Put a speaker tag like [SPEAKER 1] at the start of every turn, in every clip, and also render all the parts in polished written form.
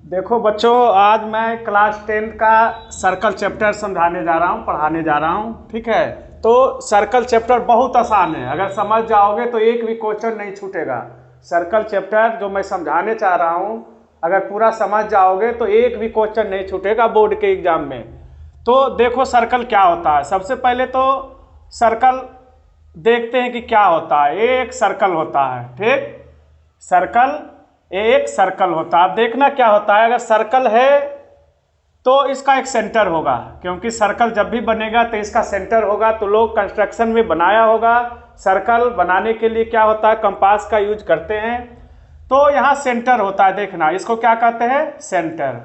[SPEAKER 1] देखो बच्चों, आज मैं क्लास 10 का सर्कल चैप्टर समझाने जा रहा हूँ, पढ़ाने जा रहा हूँ। ठीक है, तो सर्कल चैप्टर बहुत आसान है। अगर समझ जाओगे तो एक भी क्वेश्चन नहीं छूटेगा। सर्कल चैप्टर जो मैं समझाने चाह रहा हूँ, अगर पूरा समझ जाओगे तो एक भी क्वेश्चन नहीं छूटेगा बोर्ड के एग्जाम में। तो देखो सर्कल क्या होता है। सबसे पहले तो सर्कल देखते हैं कि क्या होता है। एक सर्कल होता है, ठीक, सर्कल एक सर्कल होता है। अब देखना क्या होता है। अगर सर्कल है तो इसका एक सेंटर होगा, क्योंकि सर्कल जब भी बनेगा तो इसका सेंटर होगा। तो लोग कंस्ट्रक्शन में बनाया होगा। सर्कल बनाने के लिए क्या होता है, कंपास का यूज करते हैं। तो यहाँ सेंटर होता है, देखना इसको क्या कहते हैं, सेंटर।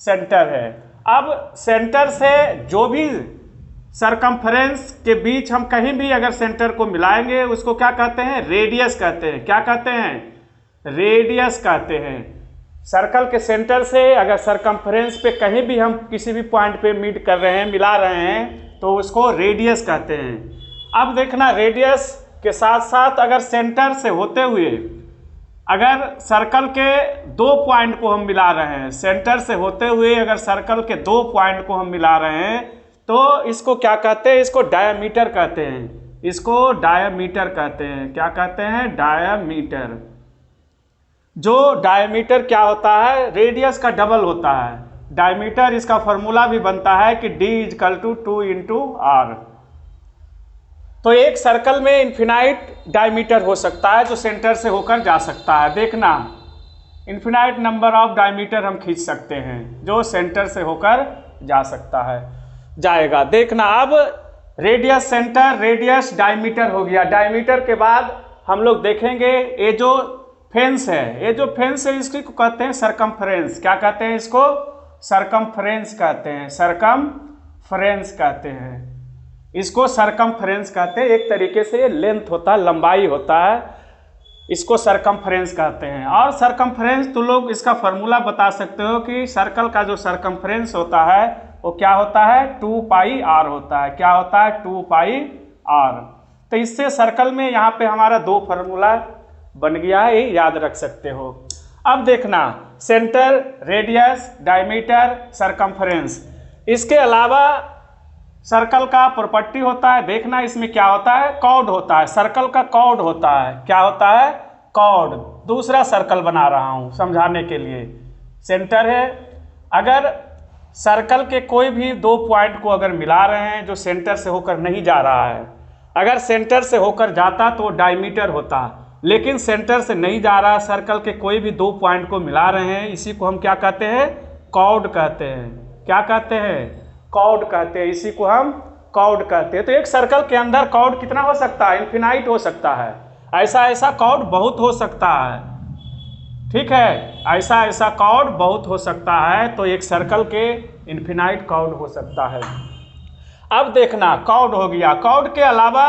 [SPEAKER 1] सेंटर है। अब सेंटर से जो भी सरकमफ्रेंस के बीच हम कहीं भी अगर सेंटर को मिलाएंगे उसको क्या कहते हैं, रेडियस कहते हैं। क्या कहते हैं, रेडियस कहते हैं। सर्कल के सेंटर से अगर सरकमफ्रेंस पे कहीं भी हम किसी भी पॉइंट पे मीट कर रहे हैं, मिला रहे हैं, तो उसको रेडियस कहते हैं। अब देखना, रेडियस के साथ साथ अगर सेंटर से होते हुए अगर सर्कल के दो पॉइंट को हम मिला रहे हैं, सेंटर से होते हुए अगर सर्कल के दो पॉइंट को हम मिला रहे हैं, तो इसको क्या कहते हैं, इसको डायामीटर कहते हैं। इसको डायामीटर कहते हैं। क्या कहते हैं, डायामीटर। जो डायमीटर क्या होता है, रेडियस का डबल होता है। डायमीटर, इसका फॉर्मूला भी बनता है कि D = 2 × R। तो एक सर्कल में इन्फिनाइट डायमीटर हो सकता है जो सेंटर से होकर जा सकता है। देखना, इन्फिनाइट नंबर ऑफ डायमीटर हम खींच सकते हैं जो सेंटर से होकर जा सकता है, जाएगा। देखना, अब रेडियस सेंटर, रेडियस डायमीटर हो गया। डायमीटर के बाद हम लोग देखेंगे ये जो फेंस है, ये जो फेंस है इसको कहते हैं सरकमफ्रेंस। क्या कहते हैं, इसको सरकमफ्रेंस कहते हैं। सरकमफ्रेंस कहते हैं, इसको सरकमफ्रेंस कहते हैं। एक तरीके से लेंथ होता है, लंबाई होता है, इसको सरकमफ्रेंस कहते हैं। और सरकमफ्रेंस तो लोग इसका फॉर्मूला बता सकते हो कि सर्कल का जो सरकमफ्रेंस होता है वो क्या होता है, 2πr होता है। क्या होता है, 2πr। तो इससे सर्कल में यहाँ पे हमारा दो फार्मूला बन गया है, ये याद रख सकते हो। अब देखना, सेंटर, रेडियस, डायमीटर, सरकमफ्रेंस। इसके अलावा सर्कल का प्रॉपर्टी होता है। देखना इसमें क्या होता है, कॉर्ड होता है। सर्कल का कॉर्ड होता है। क्या होता है, कॉर्ड। दूसरा सर्कल बना रहा हूं समझाने के लिए। सेंटर है, अगर सर्कल के कोई भी दो पॉइंट को अगर मिला रहे हैं जो सेंटर से होकर नहीं जा रहा है, अगर सेंटर से होकर जाता तो डायमीटर होता, लेकिन सेंटर से नहीं जा रहा, सर्कल के कोई भी दो पॉइंट को मिला रहे हैं, इसी को हम क्या कहते हैं, कॉर्ड कहते हैं। क्या कहते हैं, कॉर्ड कहते हैं। इसी को हम कॉर्ड कहते हैं। तो एक सर्कल के अंदर कॉर्ड कितना हो सकता है, इन्फिनाइट हो सकता है। ऐसा ऐसा कॉर्ड बहुत हो सकता है, ठीक है, ऐसा ऐसा कॉर्ड बहुत हो सकता है। तो एक सर्कल के इन्फिनाइट कॉर्ड हो सकता है। अब देखना, कॉर्ड हो गया। कॉर्ड के अलावा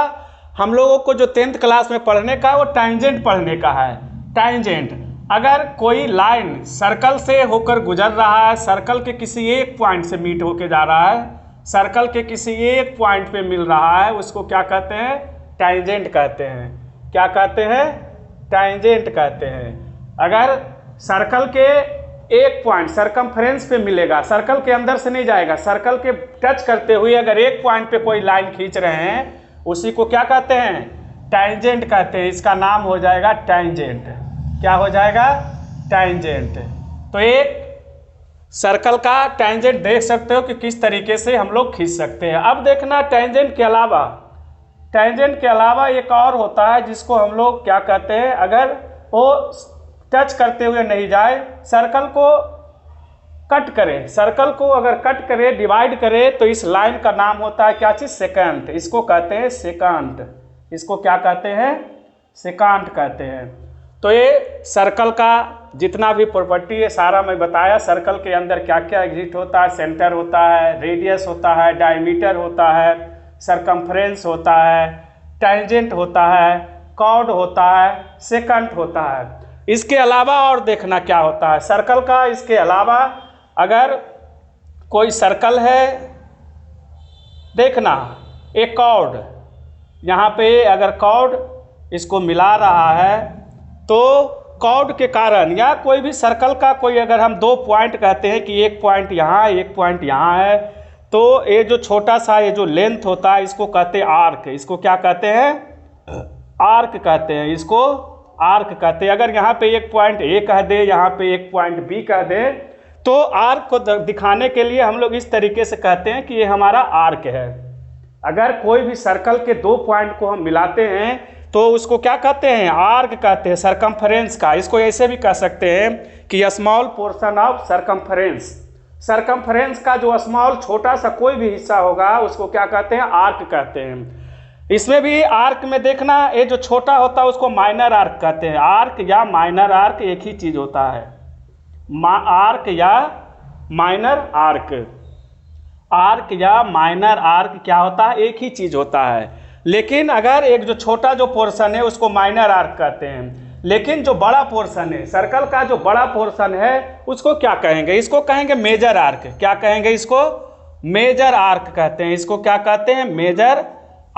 [SPEAKER 1] हम लोगों को जो 10th क्लास में पढ़ने का है वो टांजेंट पढ़ने का है। टांजेंट, अगर कोई लाइन सर्कल से होकर गुजर रहा है, सर्कल के किसी एक पॉइंट से मीट होके जा रहा है, सर्कल के किसी एक पॉइंट पे मिल रहा है, उसको क्या कहते हैं, टांजेंट कहते हैं। क्या कहते हैं, टांजेंट कहते हैं। अगर सर्कल के एक पॉइंट सरकमफ्रेंस पे मिलेगा, सर्कल के अंदर से नहीं जाएगा, सर्कल के टच करते हुए अगर एक पॉइंट पे कोई लाइन खींच रहे हैं, उसी को क्या कहते हैं, टांजेंट कहते हैं। इसका नाम हो जाएगा टांजेंट। क्या हो जाएगा, टांजेंट। तो एक सर्कल का टांजेंट देख सकते हो कि किस तरीके से हम लोग खींच सकते हैं। अब देखना, टांजेंट के अलावा, टांजेंट के अलावा एक और होता है जिसको हम लोग क्या कहते हैं, अगर वो टच करते हुए नहीं जाए, सर्कल को कट करे, सर्कल को अगर कट करे, डिवाइड करे, तो इस लाइन का नाम होता है क्या चीज, सेकंट। इसको कहते हैं सेकंट। इसको क्या कहते हैं, सेकंट कहते हैं। तो ये सर्कल का जितना भी प्रॉपर्टी है सारा मैं बताया। सर्कल के अंदर क्या क्या एग्जिस्ट होता है, सेंटर होता है, रेडियस होता है, डायमीटर होता है, सरकमफ्रेंस होता है, टांजेंट होता है, कॉर्ड होता है, सेकंट होता है। इसके अलावा और देखना क्या होता है सर्कल का। इसके अलावा अगर कोई सर्कल है, देखना एक कॉर्ड, यहाँ पे अगर कॉर्ड इसको मिला रहा है तो कॉर्ड के कारण या कोई भी सर्कल का कोई अगर हम दो पॉइंट कहते हैं कि एक पॉइंट यहाँ है एक पॉइंट यहाँ है, तो ये जो छोटा सा ये जो लेंथ होता है इसको कहते हैं आर्क। इसको क्या कहते हैं? आर्क कहते हैं, इसको आर्क कहते हैं। अगर यहाँ पे एक पॉइंट ए कह दे, यहाँ पे एक पॉइंट बी कह दे, तो आर्क को दिखाने के लिए हम लोग इस तरीके से कहते हैं कि ये हमारा आर्क है। अगर कोई भी सर्कल के दो पॉइंट को हम मिलाते हैं तो उसको क्या कहते हैं? आर्क कहते हैं, सरकमफेरेंस का। इसको ऐसे भी कह सकते हैं कि small portion of circumference. Circumference का जो स्मॉल छोटा सा कोई भी हिस्सा होगा उसको क्या कहते हैं? आर्क कहते हैं। इसमें भी आर्क में देखना, ये जो छोटा होता है उसको माइनर आर्क कहते हैं। आर्क या माइनर आर्क एक ही चीज होता है। आर्क या माइनर आर्क, आर्क या माइनर आर्क क्या होता है? एक ही चीज होता है। लेकिन अगर एक जो छोटा जो पोर्शन है उसको माइनर आर्क कहते हैं, लेकिन जो बड़ा पोर्शन है सर्कल का, जो बड़ा पोर्शन है उसको क्या कहेंगे? इसको कहेंगे मेजर आर्क। क्या कहेंगे? इसको मेजर आर्क कहते हैं। इसको क्या कहते हैं? Major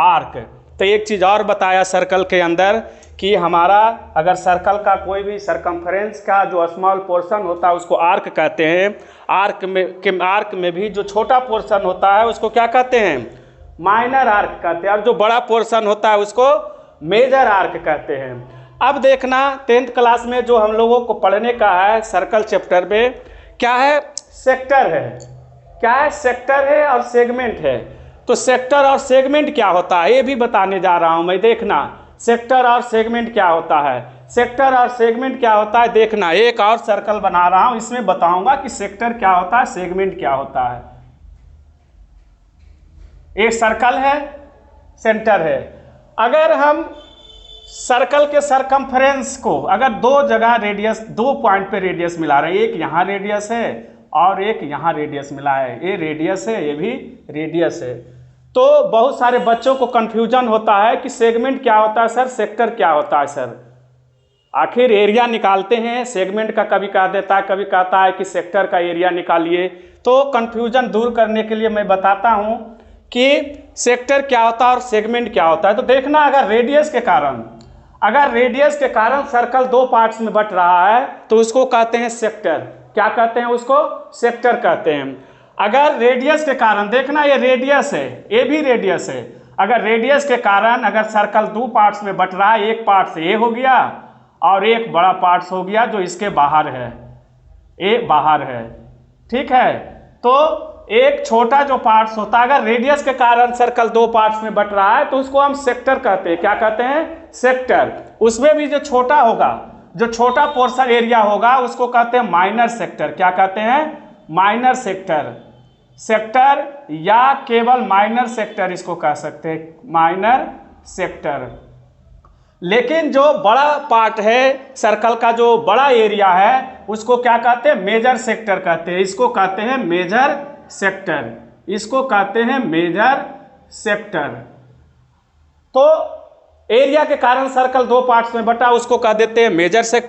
[SPEAKER 1] arc. तो एक चीज और बताया सर्कल के अंदर कि हमारा अगर सर्कल का कोई भी सरकमफेरेंस का जो स्मॉल पोर्शन होता है उसको आर्क कहते हैं। आर्क में भी जो छोटा पोर्शन होता है उसको क्या कहते हैं? माइनर आर्क कहते हैं। और जो बड़ा पोर्शन होता है उसको मेजर आर्क कहते हैं। अब देखना 10th क्लास में जो हम लोगों को पढ़ने का है सर्कल चैप्टर में क्या है? सेक्टर है। क्या है? सेक्टर है और सेगमेंट है। तो सेक्टर और सेगमेंट क्या होता है ये भी बताने जा रहा हूं मैं। देखना सेक्टर और सेगमेंट क्या होता है। सेक्टर और सेगमेंट क्या होता है देखना। एक और सर्कल बना रहा हूं, इसमें बताऊंगा कि सेक्टर क्या होता है, सेगमेंट क्या होता है। एक सर्कल है, सेंटर है। अगर हम सर्कल के सरकमफेरेंस को अगर दो जगह रेडियस, दो पॉइंट पे रेडियस मिला रहे हैं, एक यहाँ रेडियस है और एक यहाँ रेडियस मिला है, ये रेडियस है ये भी रेडियस है, तो बहुत सारे बच्चों को कंफ्यूजन होता है कि सेगमेंट क्या होता है सर, सेक्टर क्या होता है सर। आखिर एरिया निकालते हैं, सेगमेंट का कभी कह देता है, कभी कहता है कि सेक्टर का एरिया निकालिए। तो कंफ्यूजन दूर करने के लिए मैं बताता हूं कि सेक्टर क्या होता है और सेगमेंट क्या होता है। तो देखना अगर रेडियस के कारण सर्कल दो पार्ट्स में बट रहा है तो उसको कहते हैं सेक्टर। क्या कहते हैं? उसको सेक्टर कहते हैं। अगर रेडियस के कारण, देखना ये रेडियस है, ये भी रेडियस है। अगर रेडियस के कारण अगर सर्कल दो पार्ट्स में बट रहा है, एक पार्ट से ये हो गया और एक बड़ा पार्ट्स हो गया जो इसके बाहर है, ये बाहर है, ठीक है। तो एक छोटा जो पार्ट्स होता है, अगर रेडियस के कारण सर्कल दो पार्ट्स में बट रहा है तो उसको हम सेक्टर कहते हैं। क्या कहते हैं? सेक्टर। उसमें भी जो छोटा होगा, जो छोटा पोर्शन एरिया होगा उसको कहते हैं माइनर सेक्टर। क्या कहते हैं? Minor sector. सेक्टर या केवल माइनर सेक्टर इसको कह सकते हैं, माइनर सेक्टर। लेकिन जो बड़ा पार्ट है सर्कल का, जो बड़ा एरिया है उसको क्या कहते हैं? मेजर सेक्टर कहते हैं। इसको कहते हैं मेजर सेक्टर, इसको कहते हैं मेजर सेक्टर। तो एरिया के कारण सर्कल दो पार्ट्स में बटा उसको कह देते हैं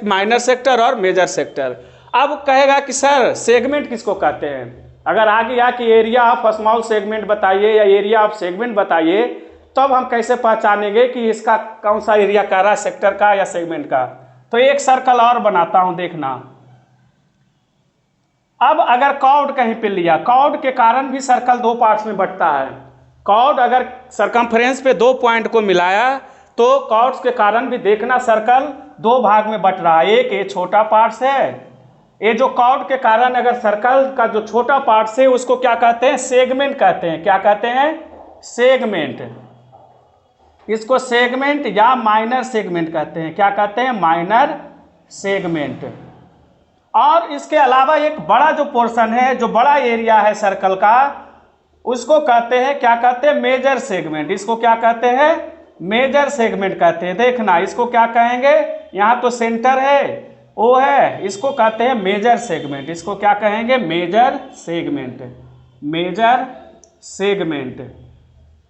[SPEAKER 1] माइनर सेक्टर और मेजर सेक्टर। अब कहेगा कि सर सेगमेंट किसको कहते हैं? अगर आ गया कि एरिया ऑफ स्मॉल सेगमेंट बताइए या एरिया ऑफ सेगमेंट बताइए, तब हम कैसे पहचानेंगे कि इसका कौन सा एरिया कह रहा है, सेक्टर का या सेगमेंट का। तो एक सर्कल और बनाता हूं, देखना। अब अगर कॉर्ड कहीं पे लिया, कॉर्ड के कारण भी सर्कल दो पार्ट्स में बंटता है। कॉर्ड अगर सरकमफ्रेंस पे दो पॉइंट को मिलाया तो कॉर्ड्स के कारण भी देखना सर्कल दो भाग में बट रहा है। एक ये छोटा पार्ट्स है, ये जो कॉर्ड के कारण अगर सर्कल का जो छोटा पार्ट्स है उसको क्या कहते हैं? सेगमेंट कहते हैं। क्या कहते हैं? सेगमेंट। इसको सेगमेंट या माइनर सेगमेंट कहते हैं। क्या कहते हैं? Minor segment. और इसके अलावा एक बड़ा जो पोर्शन है, जो बड़ा एरिया है सर्कल का, उसको कहते हैं, क्या कहते हैं? Major segment. इसको क्या कहते हैं? मेजर सेगमेंट कहते हैं। देखना इसको क्या कहेंगे? यहाँ तो सेंटर है, वो है, इसको कहते हैं मेजर सेगमेंट। इसको क्या कहेंगे? Major segment. Major segment,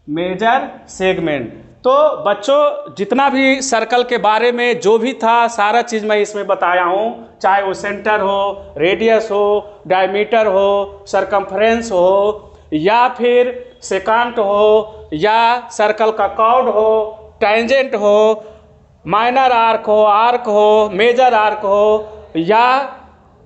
[SPEAKER 1] major segment. तो बच्चों जितना भी सर्कल के बारे में जो भी था सारा चीज़ मैं इसमें बताया हूँ, चाहे वो सेंटर हो, रेडियस हो, डायमीटर हो, सरकमफ्रेंस हो, या फिर सेकांट हो, या सर्कल का कॉर्ड हो, टेंजेंट हो, माइनर आर्क हो, मेजर आर्क हो, या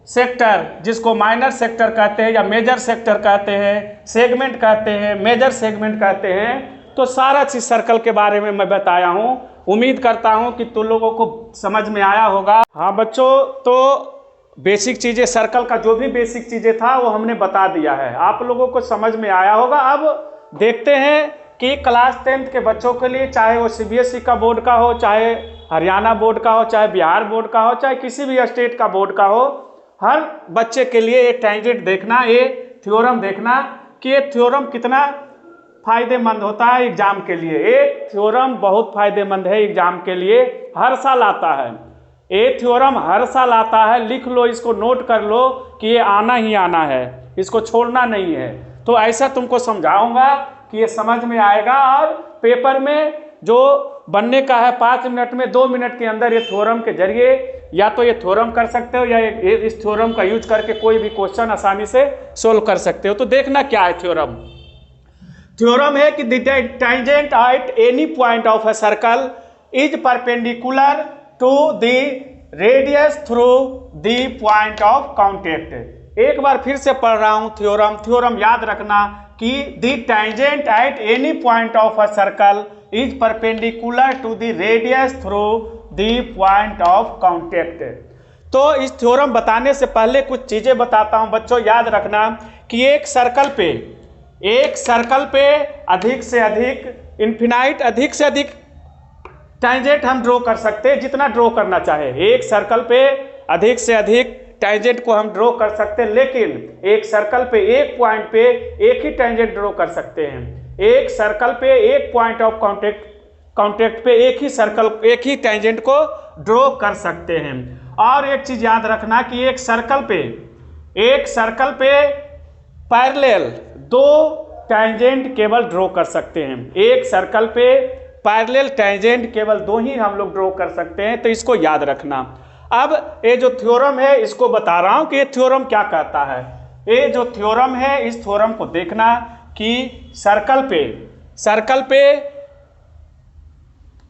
[SPEAKER 1] सेक्टर जिसको माइनर सेक्टर कहते हैं या मेजर सेक्टर कहते हैं, सेगमेंट कहते हैं, मेजर सेगमेंट कहते हैं, तो सारा चीज़ सर्कल के बारे में मैं बताया हूँ। उम्मीद करता हूँ कि तुम लोगों को समझ में आया होगा। हाँ बच्चों, तो बेसिक चीज़ें, सर्कल का जो भी बेसिक चीज़ें था वो हमने बता दिया है, आप लोगों को समझ में आया होगा। अब देखते हैं कि क्लास 10th के बच्चों के लिए, चाहे वो सीबीएसई का बोर्ड का हो, चाहे हरियाणा बोर्ड का हो, चाहे बिहार बोर्ड का हो, चाहे किसी भी स्टेट का बोर्ड का हो, हर बच्चे के लिए ये टेंजेंट देखना, ये थ्योरम देखना कि ये थ्योरम कितना फायदेमंद होता है एग्जाम के लिए। ये थ्योरम बहुत फायदेमंद है एग्जाम के लिए, हर साल आता है ये थ्योरम, हर साल आता है। लिख लो, इसको नोट कर लो कि ये आना ही आना है, इसको छोड़ना नहीं है। तो ऐसा तुमको समझाऊंगा कि ये समझ में आएगा, और पेपर में जो बनने का है 5 मिनट में, 2 मिनट के अंदर ये थ्योरम के जरिए या तो ये थ्योरम कर सकते हो, या इस थ्योरम का यूज करके कोई भी क्वेश्चन आसानी से सोल्व कर सकते हो। तो देखना क्या है थ्योरम। थ्योरम है कि the tangent at any point of a circle is perpendicular to the radius through the point of contact. एक बार फिर से पढ़ रहा हूं थ्योरम याद रखना कि the tangent at any point of a circle is perpendicular to the radius through the point of contact. तो इस थ्योरम बताने से पहले कुछ चीजें बताता हूं बच्चों, याद रखना कि एक सर्कल पे अधिक से अधिक, इन्फिनाइट अधिक से अधिक टेंजेंट हम ड्रॉ कर सकते हैं, जितना ड्रॉ करना चाहे। एक सर्कल पे अधिक से अधिक टेंजेंट को हम ड्रॉ कर सकते हैं, लेकिन एक सर्कल पे एक पॉइंट पे एक ही टेंजेंट ड्रॉ कर सकते हैं। एक सर्कल पे एक पॉइंट ऑफ कांटेक्ट पे एक ही टेंजेंट को ड्रॉ कर सकते हैं। और एक चीज याद रखना कि एक सर्कल पे पैरेलल 2 टेंजेंट केवल ड्रॉ कर सकते हैं। एक सर्कल पे पैरेलल टेंजेंट केवल 2 ही हम लोग ड्रॉ कर सकते हैं, तो इसको याद रखना। अब ये जो थ्योरम है इसको बता रहा हूं कि ये थ्योरम क्या कहता है। ये जो थ्योरम है, इस थ्योरम को देखना कि सर्कल पे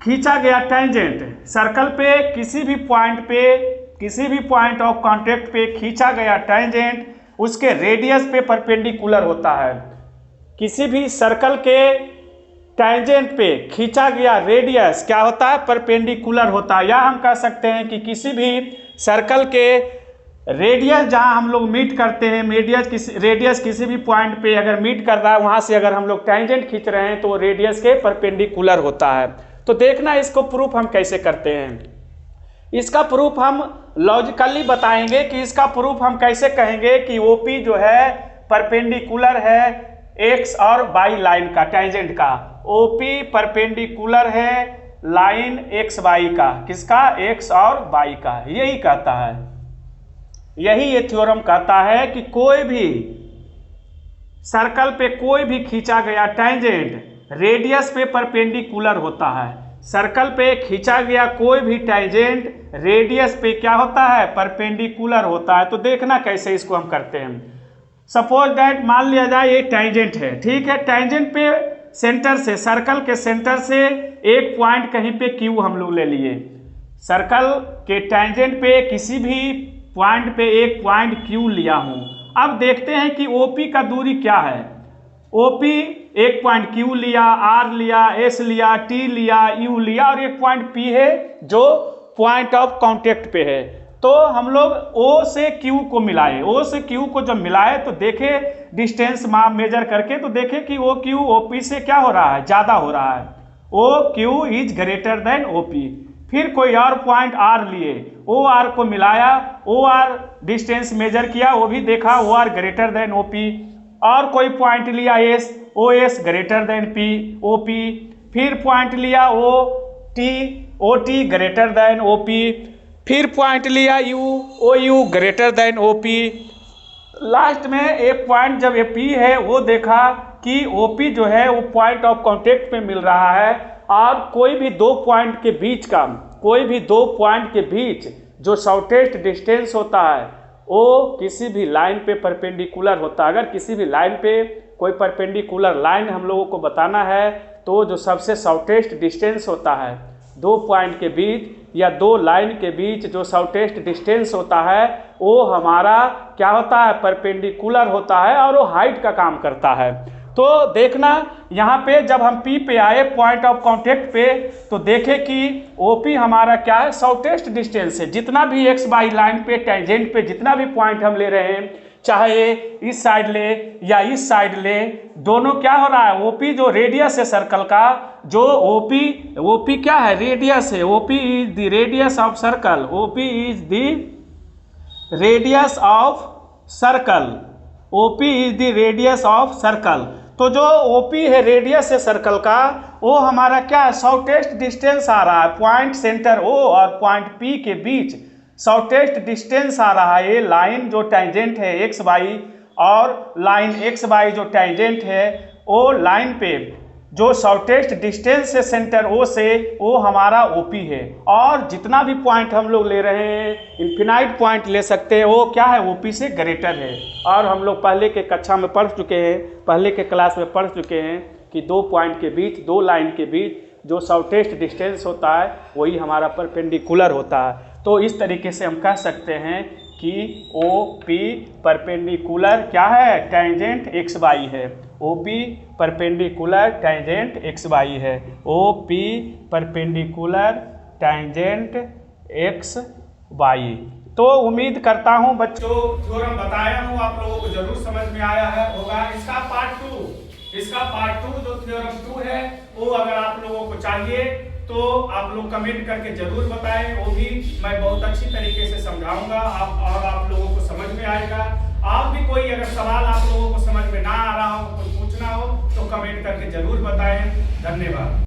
[SPEAKER 1] खींचा गया टेंजेंट, सर्कल पे किसी भी पॉइंट ऑफ कांटेक्ट पे खींचा गया टेंजेंट उसके रेडियस पे परपेंडिकुलर होता है। किसी भी सर्कल के टेंजेंट पे खींचा गया रेडियस क्या होता है, परपेंडिकुलर होता है। या हम कह सकते हैं कि किसी भी सर्कल के रेडियस जहां हम लोग मीट करते हैं, रेडियस किसी भी पॉइंट पे अगर मीट कर रहा है, वहां से अगर हम लोग टेंजेंट खींच रहे हैं तो रेडियस के परपेंडिकुलर होता है। तो देखना इसको प्रूफ हम कैसे करते हैं। इसका प्रूफ हम लॉजिकली बताएंगे कि इसका प्रूफ हम कैसे कहेंगे कि ओपी जो है परपेंडिकुलर है एक्स और वाई लाइन का, टेंजेंट का। ओपी परपेंडिकुलर है लाइन एक्स वाई का, किसका, एक्स और वाई का। यही कहता है, यही ये थ्योरम कहता है कि कोई भी सर्कल पे कोई भी खींचा गया टेंजेंट रेडियस पे परपेंडिकुलर होता है। सर्कल पे खींचा गया कोई भी टेंजेंट रेडियस पे क्या होता है, परपेंडिकुलर होता है। तो देखना कैसे इसको हम करते हैं। सपोज दैट मान लिया जाए ये टेंजेंट है, ठीक है। टेंजेंट पे सेंटर से, सर्कल के सेंटर से एक पॉइंट कहीं पे क्यू हम लोग ले लिए। सर्कल के टेंजेंट पे किसी भी पॉइंट पे एक पॉइंट क्यू लिया हूं। अब देखते हैं कि ओपी का दूरी क्या है। ओपी एक पॉइंट क्यू लिया, आर लिया, एस लिया, टी लिया, यू लिया, और एक पॉइंट पी है जो पॉइंट ऑफ कांटेक्ट पे है। तो हम लोग O से Q को मिलाए, O से Q को जब मिलाए तो देखे डिस्टेंस माप मेजर करके, तो देखे कि OQ OP से क्या हो रहा है, ज्यादा हो रहा है। OQ is greater than OP। फिर कोई और पॉइंट R लिए, OR को मिलाया, OR डिस्टेंस मेजर किया, वो भी देखा OR ग्रेटर देन OP। और कोई पॉइंट लिया S, OS greater than OP। फिर पॉइंट लिया OT ग्रेटर देन OP। फिर पॉइंट लिया OU greater than OP। Last में एक पॉइंट जब P है वो देखा कि OP जो है वो पॉइंट ऑफ कांटेक्ट पे मिल रहा है, और कोई भी दो पॉइंट के बीच जो शॉर्टेस्ट डिस्टेंस होता है वो किसी भी लाइन पे परपेंडिकुलर होता है। अगर किसी भी लाइन पे कोई परपेंडिकुलर लाइन हम लोगों को बताना है तो जो सबसे शॉर्टेस्ट डिस्टेंस होता है दो पॉइंट के बीच या दो लाइन के बीच जो शॉर्टेस्ट डिस्टेंस होता है वो हमारा क्या होता है, परपेंडिकुलर होता है और वो हाइट का काम करता है। तो देखना यहाँ पे जब हम P पे आए पॉइंट ऑफ कांटेक्ट पे, तो देखें कि OP हमारा क्या है, शॉर्टेस्ट डिस्टेंस है। जितना भी एक्स वाई लाइन पे टेंजेंट पे जितना भी पॉइंट हम ले रहे हैं, चाहे इस साइड ले या इस साइड ले, दोनों क्या हो रहा है, OP जो रेडियस है सर्कल का, जो OP क्या है, रेडियस है। OP is the radius of circle, OP is the radius of circle, OP is the radius of circle. तो जो OP है रेडियस है सर्कल का, वो हमारा क्या है, शॉर्टेस्ट डिस्टेंस आ रहा है। पॉइंट सेंटर O और पॉइंट P के बीच शॉर्टेस्ट डिस्टेंस आ रहा है। ये लाइन जो टेंजेंट है एक्स वाई, और लाइन एक्स वाई जो टेंजेंट है, वो लाइन पे जो शॉर्टेस्ट डिस्टेंस है सेंटर O से, वो हमारा OP है। और जितना भी पॉइंट हम लोग ले रहे हैं, इन्फिनाइट पॉइंट ले सकते हैं, वो क्या है, OP से ग्रेटर है। और हम लोग पहले के कक्षा में पढ़ चुके हैं, पहले के क्लास में पढ़ चुके हैं कि दो पॉइंट के बीच, दो लाइन के बीच जो शॉर्टेस्ट डिस्टेंस होता है वही हमारा परपेंडिकुलर होता है। तो इस तरीके से हम कह सकते हैं कि OP परपेंडिकुलर क्या है, टेंजेंट एक्स वाई है। OP perpendicular tangent X Y है। OP perpendicular tangent X Y. तो उम्मीद करता हूं बच्चों थ्योरम बताया हूं आप लोगों को जरूर समझ में आया है होगा। इसका पार्ट 2 जो थ्योरम 2 है, वो अगर आप लोगों को चाहिए तो आप लोग कमेंट करके जरूर बताएं। वो भी मैं बहुत अच्छी तरीके से समझाऊंगा और आप लोगों को समझ में आएगा। आप भी कोई अगर सवाल आप लोगों को समझ में ना आ रहा हो, कुछ पूछना हो, तो कमेंट करके जरूर बताएं। धन्यवाद।